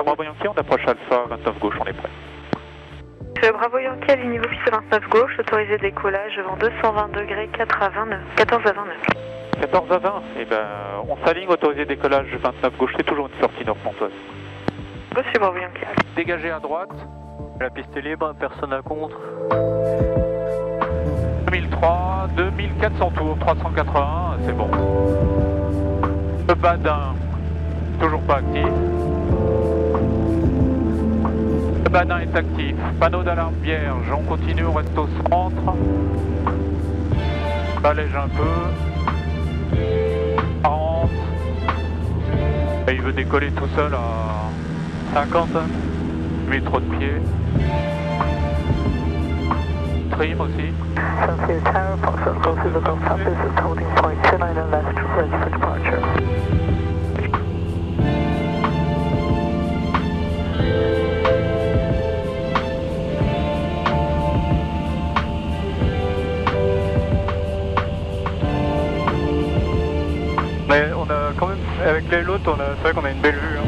Bravo Yankee, on approche Alpha, 29 gauche, on est prêt. Bravo Yankee, à niveau piste 29 gauche, autorisé décollage vent 220 degrés, 4 à 29, 14 à 29. 14 à 20, et ben on s'aligne, autorisé décollage 29 gauche, c'est toujours une sortie nord pontoise. Monsieur Bravo Yankee. Dégagé à droite. La piste est libre, personne à contre. 2003, 2400 tours, 381, c'est bon. Le badin, toujours pas actif. Le badin est actif. Panneau d'alarme vierge, on continue, on reste au centre. Allège un peu. 40. Et il veut décoller tout seul à 50. Il met trop de pieds. Trim aussi. Sunfield Tower, Foxtrot crosses the Gulf South is holding point 29 and left, ready for departure. Mais on a quand même, avec les l'autre, c'est vrai qu'on a une belle vue. Hein.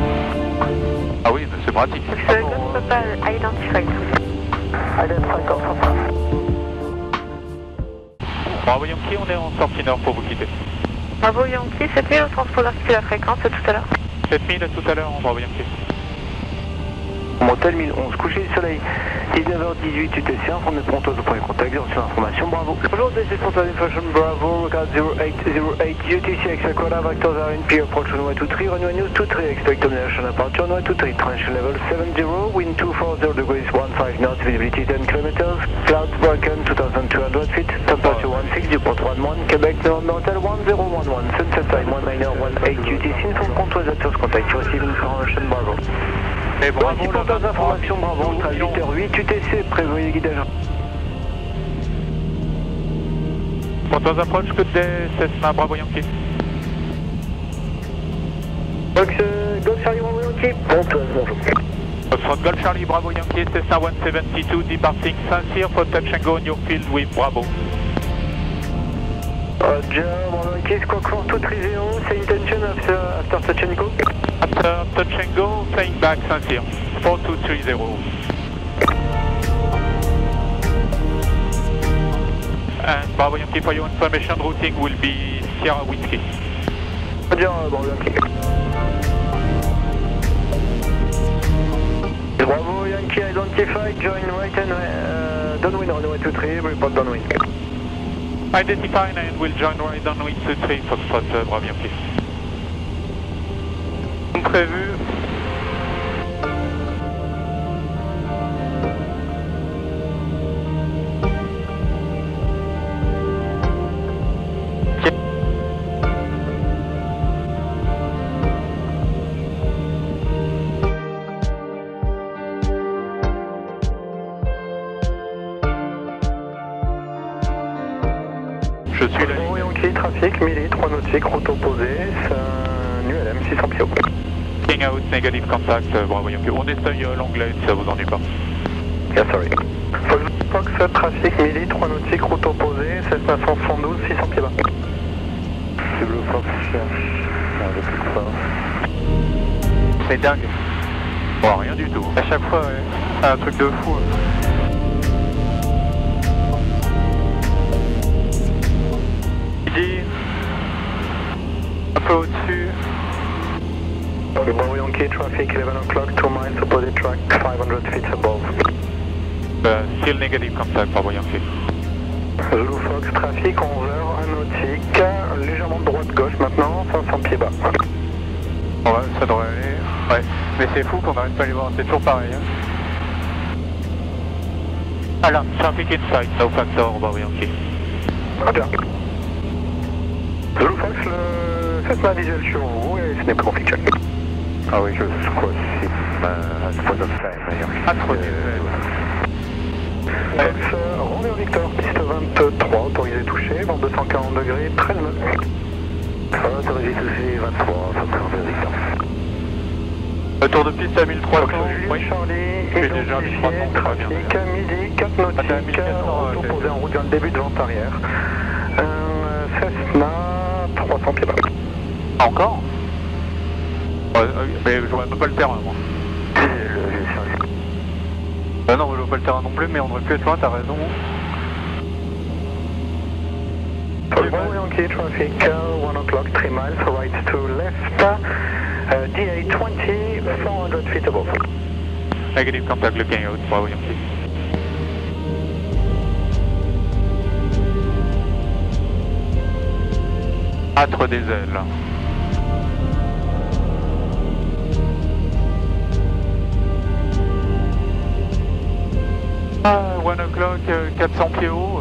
Ah oui, mais c'est pratique. Gulf Papa identified. Identify Gulf Papa. Bravo Yankee, on est en sortie nord pour vous quitter. Bravo Yankee, 7000 au transpondeur qui la fréquence tout à l'heure. 7000 tout à l'heure, Bravo Yankee. Motel 1011, coucher du soleil, 19h18 UTC, on est pontoise au point de contact, sur information, bravo. Bonjour, this is Pontoise Information, bravo, regard 0808 UTC, extra Quada, vectors are in P approach runway 23, runway news 23, expect termination approach runway 23, transition level 70, wind 240 degrees, 15 knots, visibility 10 kilometers, clouds broken, 2200 feet, temperature 16, depot 11, Quebec, November Hotel 1011, sunset time 1918 UTC, inform Pontoise at first contact, you receive information, bravo. Et bravo, voici pour tas d'informations, bravo, à 8h08, UTC, prévoyez guidage. Pontoise approche, que des Cessna, Bravo Yankee. Golf Charlie, Bravo Yankee, Pontoise, bonjour. Foxtrot Golf Charlie, Bravo Yankee, Cessna 172, departing Saint-Cyr for touch and go on your field with Bravo. Roger, Bravo Yankee, squawk 4230, say intention after touch and go. After touch and go, flying back Saint-Cyr, 4230. And Bravo Yankee, for your information, routing will be Sierra Whiskey. Roger, Bravo Yankee. Bravo Yankee, identify, join right and downwind, runway 23, report downwind. Identify and will join right on with 23, Foxtrot, Bravo Yankee. Prévu. Je suis là. Bravo Yankee, trafic, mili, 3 nautiques, route opposée, c'est un ULM 600 pieds. King out, negative contact, Bravo Yankee. On essaye l'anglais si ça vous ennuie pas. Yeah, sorry. Fox, trafic, mili, 3 nautiques, route opposée, 7972, 600 pieds bas. C'est Blue Fox, C'est dingue. Bon, rien du tout. À chaque fois, ouais. C'est un truc de fou. Midi. Un peu au-dessus. Bravo Yankee, traffic, 11 o'clock, 2 miles opposite track, 500 feet above. Still negative contact, Bravo Yankee. Zulu Fox, trafic, 11h, 1 nautique, légèrement de droite-gauche maintenant, 500 pieds bas. Ouais, ça devrait aller. Ouais. Mais c'est fou qu'on n'arrive pas à les voir, c'est toujours pareil. Hein. Alarm, traffic inside, no factor, Bravo Yankee. Roger. Zulu Fox, le Cessna visuel sur vous et ce n'est pas conflit check. Ah oui, je crois que c'est pas comme ça. Ah, trop nul. Fox, Roméo Victor, piste 23, autorisé touché, vent 240 degrés, 13 nœuds. Autorisé touché, 23, Fox, Roméo Victor. Le tour de piste à 1300. Oui, Charlie, Je suis déjà à 1300, très bien. trafic, midi, 4 nautiques, route opposée en route vers le début de vente arrière. Cessna, 300 pieds bas. Encore mais je vois même pas le terrain, moi. Non, on ne voit pas le terrain non plus, mais on aurait pu être loin, t'as raison. Bravo Yankee traffic, 1 o'clock, 3 miles, right to left, DA 20, 400 feet above. Negative contact looking out, Bravo Yankee. Âtre des ailes. Ah, 1 o'clock, 400 pieds haut.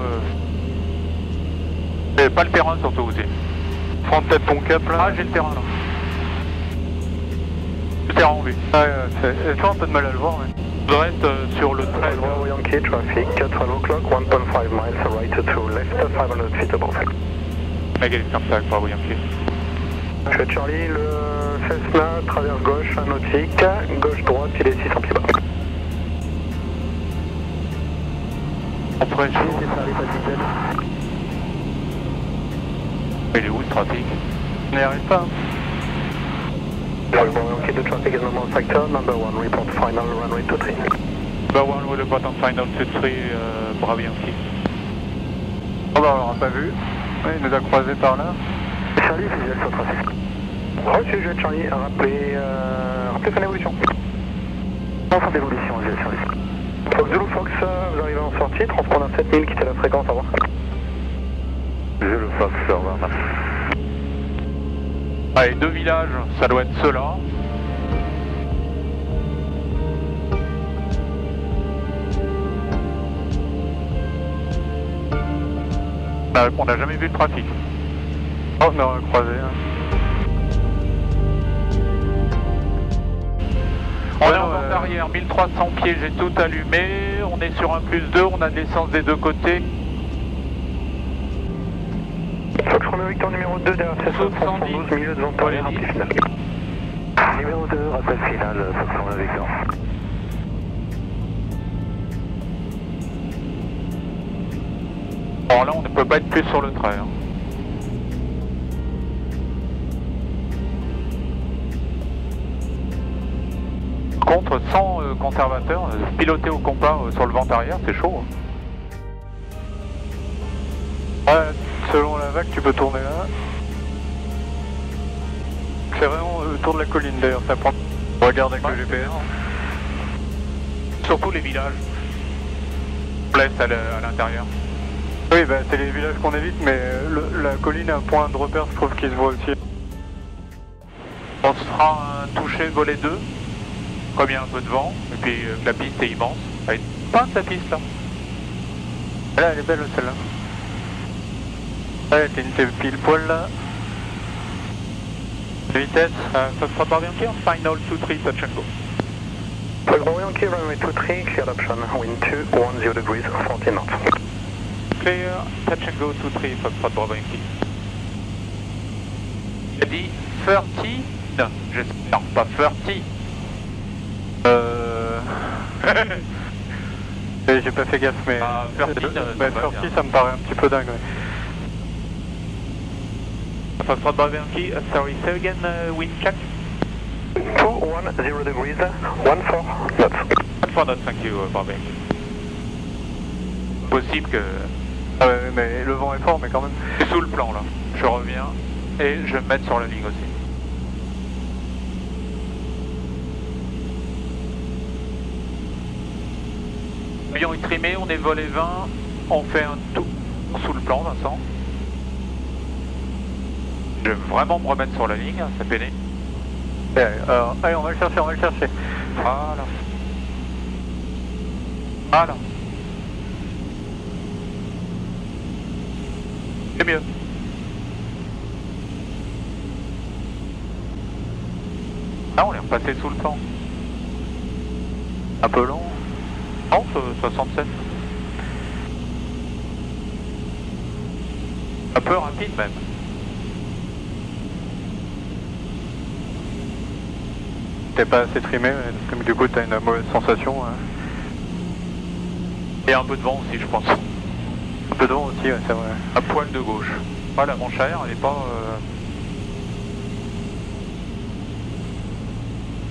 Et pas le terrain surtout aussi. Prends peut-être ton cap là. Ah, j'ai le terrain là. Le terrain en vue. Ouais, tu vois un peu de mal à le voir, mais. Je reste sur le 13. Bravo Yankee traffic, 12 o'clock, 1.5 miles, right to left, 500 feet above. Negative contact, Bravo Yankee. Je suis Charlie, le Cessna traverse gauche nautique, gauche-droite, il est 600 pieds bas. On pourrait chaud. Il est où ce trafic? On n'y arrive pas. Bravo Yankee, the traffic is normal factor, number 1, report final, runway 23. Number 1 with a bottom final 23, Bravo Yankee. Oh bah on l'aura pas vu. Ouais, il nous a croisés par là. Charlie, visuel sur trafic. Reçu, je Charlie, rappelez son évolution. Enfin d'évolution, visuel Charlie. Fox Zulu Fox, vous arrivez en sortie, transpondeur 7000, quittez la fréquence, au revoir. Zulu Fox, au revoir. Allez, 2 villages, ça doit être ceux-là. On n'a jamais vu le trafic. Oh, on aura croisé. Hein. On est en vente arrière, 1300 pieds, j'ai tout allumé. On est sur un +2, on a de l'essence des deux côtés. Fox Romeo Victor numéro 2 derrière 772, milieu de vente arrière, rappel final. Numéro 2, rappel final, Fox Romeo Victor. Alors là, on ne peut pas être plus sur le trait. Hein. Contre 100 conservateurs, piloter au compas sur le vent arrière, c'est chaud. Ouais, selon la vague, tu peux tourner là. C'est vraiment autour de la colline d'ailleurs, ça prend. Regarde avec le GPS. Surtout les villages. On laisse à l'intérieur. Oui, bah c'est les villages qu'on évite, mais la colline est un point de repère, je trouve qu'il se voit aussi. On se fera un toucher volet 2, comme il y a un peu de vent, et puis la piste est immense. Elle est peinte la piste là. Là, elle est belle celle-là. Ouais, t'es pile poil là. Vitesse. Ça sera pas bien clair. Final 2-3, touch and go. Bravo Yankee, runway 23, clear option, wind 2, 10 degrees, 40 knots. Clear, touch and go 2-3, Foxtrot Bravo Yankee. Il a dit 30, non, j'espère pas 30. J'ai pas fait gaffe, mais. Ah, 30, ça me paraît un petit peu dingue. Ouais. Foxtrot Bravo Yankee, sorry, say again, wind check. 210 degrees, 14 knots. 14 knots, thank you, Bravo Yankee. Possible que. Ah ouais, mais le vent est fort, mais quand même. C'est sous le plan là. Je reviens et je vais me mettre sur la ligne aussi. L'avion est trimé, on est volé 20, on fait un tour sous le plan, Vincent. Je vais vraiment me remettre sur la ligne, c'est pénible. Alors, allez, on va le chercher, Voilà. Voilà. C'est mieux. Ah, on est repassé sous le plan. Un peu long. Non, 67. Un peu rapide même. T'es pas assez trimé, donc du coup t'as une mauvaise sensation. Hein. Et un peu de vent aussi, je pense. Un peu de vent aussi, ouais, c'est vrai. Un poil de gauche. Ah, la manche arrière, elle est pas...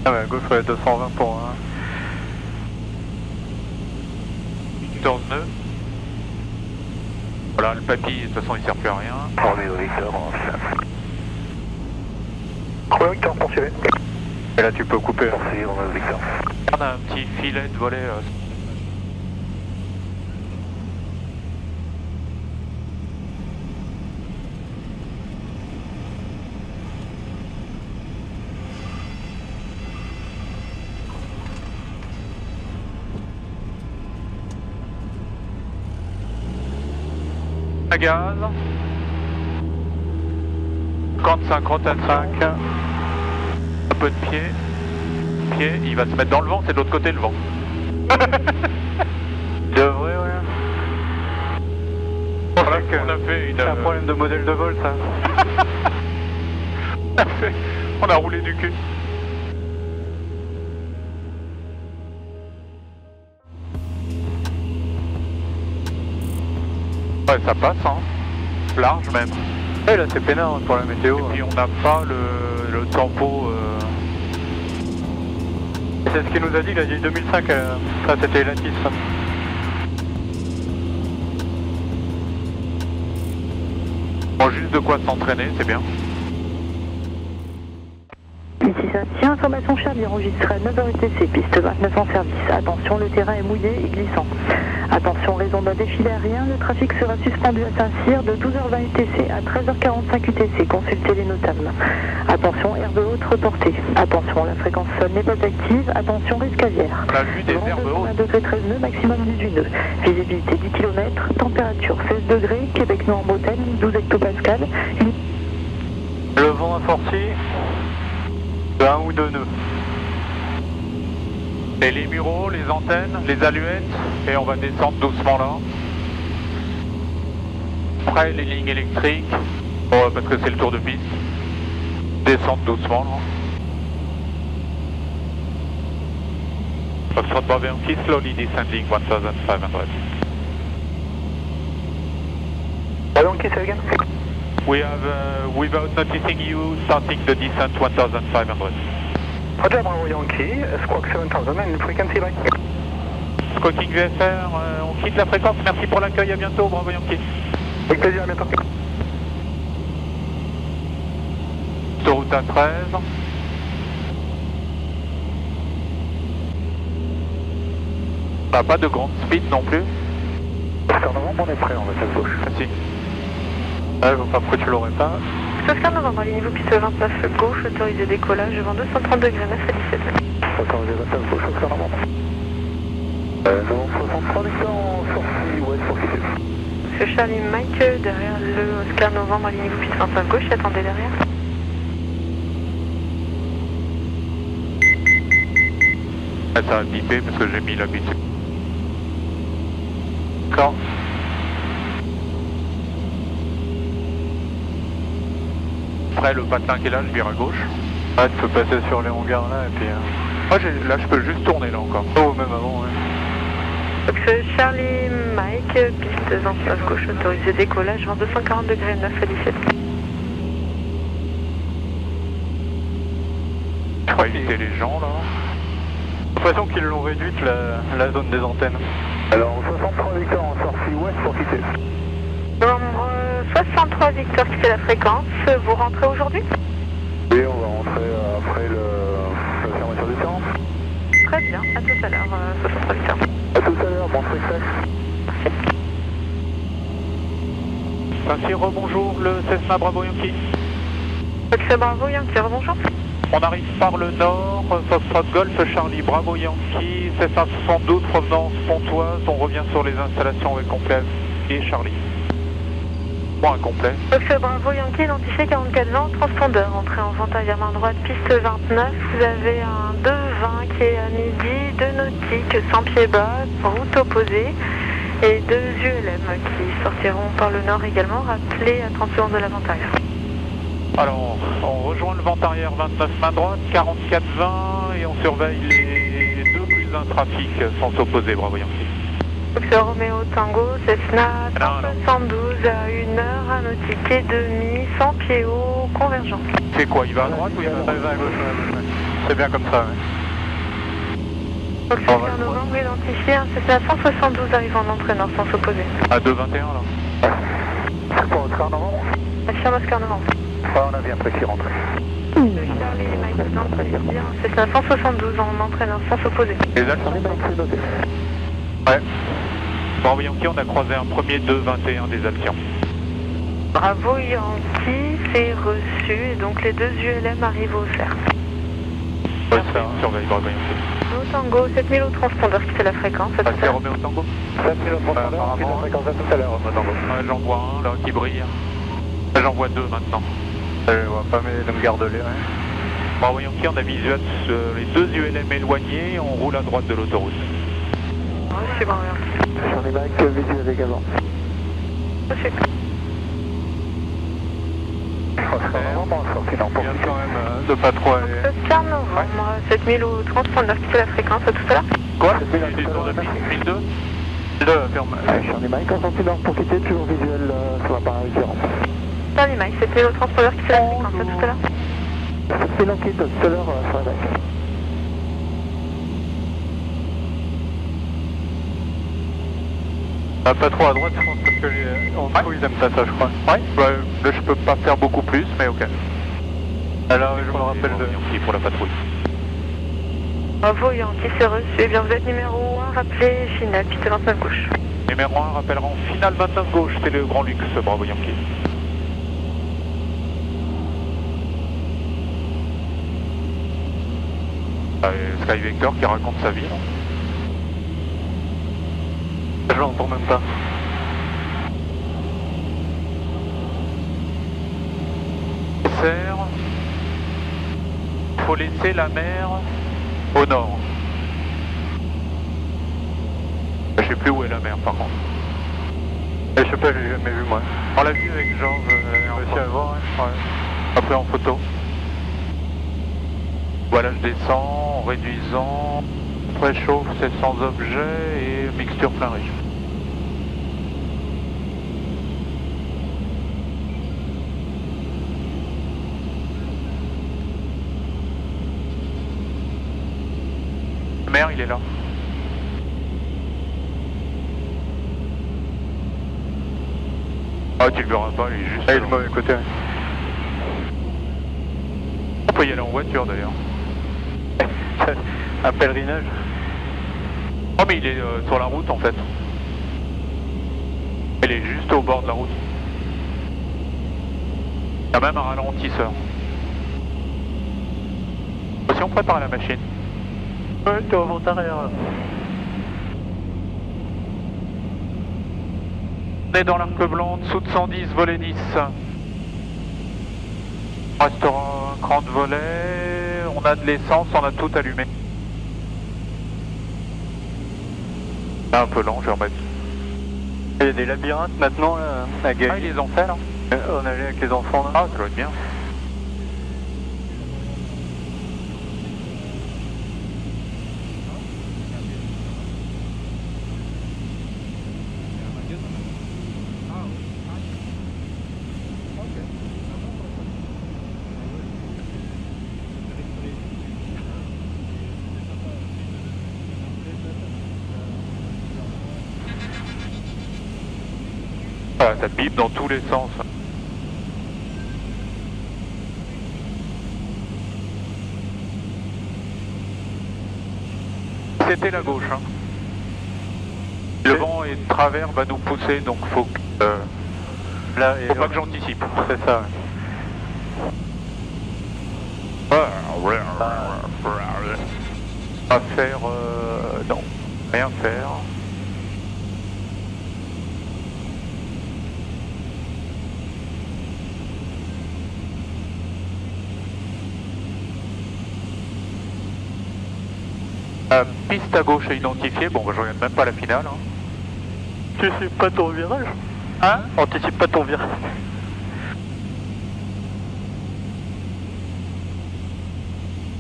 Ah ouais, à gauche, ouais, 220 pour... 14 nœuds. Voilà, le papy, de toute façon, il sert plus à rien. Roméo Victor en chasse. Roméo Victor, poursuivez. Et là, tu peux couper. Poursuivez, Roméo Victor. On a un petit filet de volet. À gaz. 55, rotation. 5. Un peu de pied. Il va se mettre dans le vent, c'est de l'autre côté le vent. Devrait, ouais. Voilà, on a fait une... C'est un problème de modèle de vol, ça. On a roulé du cul. Ouais, ça passe, hein. Large même. Et là, c'est peinard pour la météo. Et puis on n'a pas le tempo... C'est ce qu'il nous a dit, il a dit 2005, ça c'était Latis. Bon, juste de quoi s'entraîner, c'est bien. Ici Saint-Cyr, information Charlie enregistrée à 9h UTC, piste 29 en service. Attention, le terrain est mouillé et glissant. Attention, raison d'un défilé aérien, le trafic sera suspendu à Saint-Cyr de 12h20 UTC à 13h45 UTC. Consultez les notables. Attention, herbe haute reportée. Attention, la fréquence sol n'est pas active. Attention, risque aviaire. On a vu des herbes hautes. 1 degré 13 nœuds, maximum 18 nœuds. Visibilité 10 km, température 16 degrés, Québec Nord Bretagne, 12 hectopascales. Le vent amorti de 1 ou 2 nœuds. Et les mureaux, les antennes, les aluettes, et on va descendre doucement là. Après les lignes électriques, bon, parce que c'est le tour de piste. Descendre doucement là. Foxtrot Bravo Yankee, slowly descending 1500. Bravo Yankee, say again. We have, without noticing you, starting the descent 1500. Roger, Bravo Yankee, Squawk 7000 and frequency line. Squawking VFR, on quitte la fréquence, merci pour l'accueil, à bientôt, Bravo Yankee. Avec plaisir, à bientôt. Autoroute A13. On n'a pas de grande speed non plus. Oscar Novembre, on est prêt, on va à gauche. Merci. Ah, je vois pas pourquoi tu l'aurais pas. Oscar Novembre, ligne niveau piste 29 gauche, autorisé décollage, vent 230 degrés, 9 à 17. Autorisé 29 gauche, Oscar Novembre. Novembre 63, Victor, en sortie ouest pour quitter. Monsieur Charlie Mike, derrière le Oscar Novembre, ligne niveau piste 29 gauche, attendez derrière. Ah, ça a bipé parce que j'ai mis l'habitude. Quand Après le patin qui est là, je vire à gauche. Ah, tu peux passer sur les hangars là et puis... Moi, là, je peux juste tourner là encore. Oh, même avant, ouais. Monsieur Charlie Mike, piste 29 gauche, autorisé décollage, vent 240 degrés, 9 à 17. Je vais éviter les gens là. J'ai l'impression qu'ils l'ont réduite la zone des antennes. Alors, 63 Victor en sortie ouest pour quitter. Nombre 63 Victor qui fait la fréquence, vous rentrez aujourd'hui? Et on va rentrer après la fermeture du terrain. Très bien, à tout à l'heure, 63 Victor. A tout à l'heure, bon spectacle. Saint-Cyr, rebonjour, le Cessna Bravo Yankee. Fox Bravo Yankee, rebonjour. On arrive par le nord, Foxtrot Golf, Charlie Bravo Yankee, Cessna 72, provenance Pontoise, on revient sur les installations avec complet et Charlie. Bon, incomplet. Fox Bravo Yankee, identifié 44 vents, transpondeur, entrée en vente arrière main droite, piste 29, vous avez un 220 qui est à midi, 2 nautiques, 100 pieds bas, route opposée, et 2 ULM qui sortiront par le nord également, rappelez à 30 secondes de la vente arrière. Alors, on rejoint le vent arrière 29 main droite, 44-20 et on surveille les 2 plus 1 trafic sans s'opposer, Bravo Yankee. Fox Romeo Tango, Cessna 72 à 1h, un nautique et demi, 100 pieds haut, convergent. C'est quoi, il va à droite ou il va à Il gauche? va à gauche, ouais. C'est bien comme ça, Donc, c'est novembre identifié, un Cessna 172 arrivant d'entrée nord, sens opposé. À 221 là. C'est pour Oscar novembre. Affirme Oscar novembre. Ouais, on a bien précis rentré. Charlie Mike d'entrée, c'est un 172 en entrée nord, sens opposé. Les Alpes. Ouais. Bravo Yankee, on a croisé un premier 221 des Alpions. Bravo Yankee, c'est reçu, et donc les deux ULM arrivent au cerf. Ouais, ça, surveille Bravo Yankee. Au Tango, 7000 au transpondeur, quittez la fréquence. Ah, c'est Roméo Tango. 7000 au transpondeur, quitte la fréquence à tout à l'heure, Roméo Tango. Ouais, j'en vois un là qui brille. Là, j'en vois deux maintenant. Je vois pas, mais de me garder, ouais. Bravo Yankee, on a visuel sur les deux ULM éloignés, on roule à droite de l'autoroute. Reçu, Bravo Yankee. Charlie Mike, visuel également. Reçu. Oscar novembre, sorti dans Il y a quand même de pas trop aller. Oscar novembre, 7000 au transpondeur, quittez la fréquence, à tout à l'heure. Quoi? 7000 Il est sur le 1002. 1002, affirme. Charlie Mike, en sortie nord pour quitter, toujours visuel sur l'appareil 40. Charlie Mike, 7000 au transpondeur, quittez la fréquence, à tout à l'heure. 7000 en quitte, tout à l'heure sur la bac. Pas trop à droite, je pense, parce que en dessous, ils aiment pas ça, je crois. Ouais. Là, je peux pas faire beaucoup plus, mais ok. Alors, je me rappelle de... Yankee pour la patrouille. Bravo Yankee, c'est reçu. Eh bien, vous êtes numéro 1, rappelé final, piste 29 gauche. Numéro 1 rappellera en finale 29 gauche, c'est le grand luxe, Bravo Yankee. Sky Vector qui raconte sa vie. Je l'entends même pas. Serre. Faut laisser la mer au nord. Je sais plus où est la mer par contre. Je sais pas, j'ai jamais vu moi. On l'a vu avec Georges Réussi à le voir, ouais. après en photo. Voilà, je descends en réduisant, préchauffe, c'est sans objet et mixture plein riche. Le maire, il est là. Ah, tu le verras pas, il est juste Ah, il est là. du mauvais côté. On peut y aller en voiture d'ailleurs. Un pèlerinage. Oh mais il est sur la route en fait. Il est juste au bord de la route. Il y a même un ralentisseur. Si on prépare la machine. Ouais, t'es en vente arrière là. On est dans l'arc blanc, dessous de 110, volet 10. Restaurant, un cran de volet, on a de l'essence, on a tout allumé. Là, un peu lent, je vais remettre. Il y a des labyrinthes maintenant là, à Gaï. Ah, ils les ont fait là? On allait avec les enfants là. Ah, ça doit être bien. Voilà, ça bip dans tous les sens. C'était la gauche. Hein. Le vent est de travers, va nous pousser, donc faut que, Là, faut pas que j'anticipe. C'est ça. Pas faire... non, rien faire. Piste à gauche à identifier, bon bah, je regarde même pas la finale. Hein. Tu sais pas ton virage? Hein? Anticipe pas ton virage.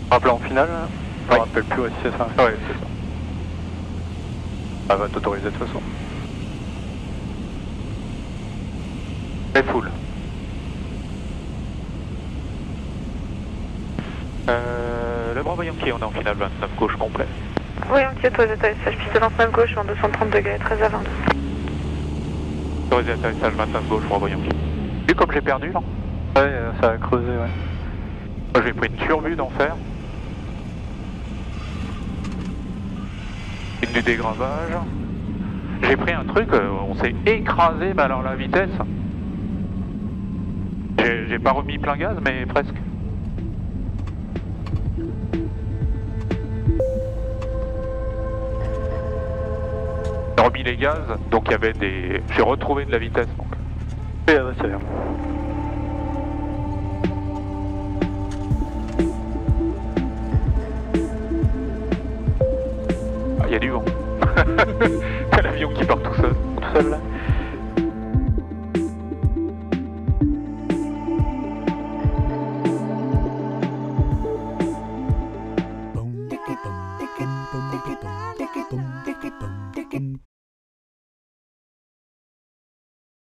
Rappel en finale là. Je me rappelle plus, ouais, c'est ça. Ouais, c'est ça. Elle va t'autoriser de toute façon. C'est full. le Bravo Yankee, on est en finale 29 gauche complet. Oui, Yankee, autorisé atterrissage, piste 29 gauche, en 230 degrés, 13 à 22. Autorisé atterrissage 29 gauche, Bravo Yankee. Vu comme j'ai perdu là? Ouais, ça a creusé, ouais. Moi j'ai pris une turbue d'enfer. Une du dégravage. J'ai pris un truc, on s'est écrasé, mais alors la vitesse. J'ai pas remis plein gaz, mais presque. J'ai remis les gaz, donc il y avait des... J'ai retrouvé de la vitesse. Donc. Oui, ouais, c'est bien. Ah, il y a du vent. T'as l'avion qui part tout seul. Tout seul là.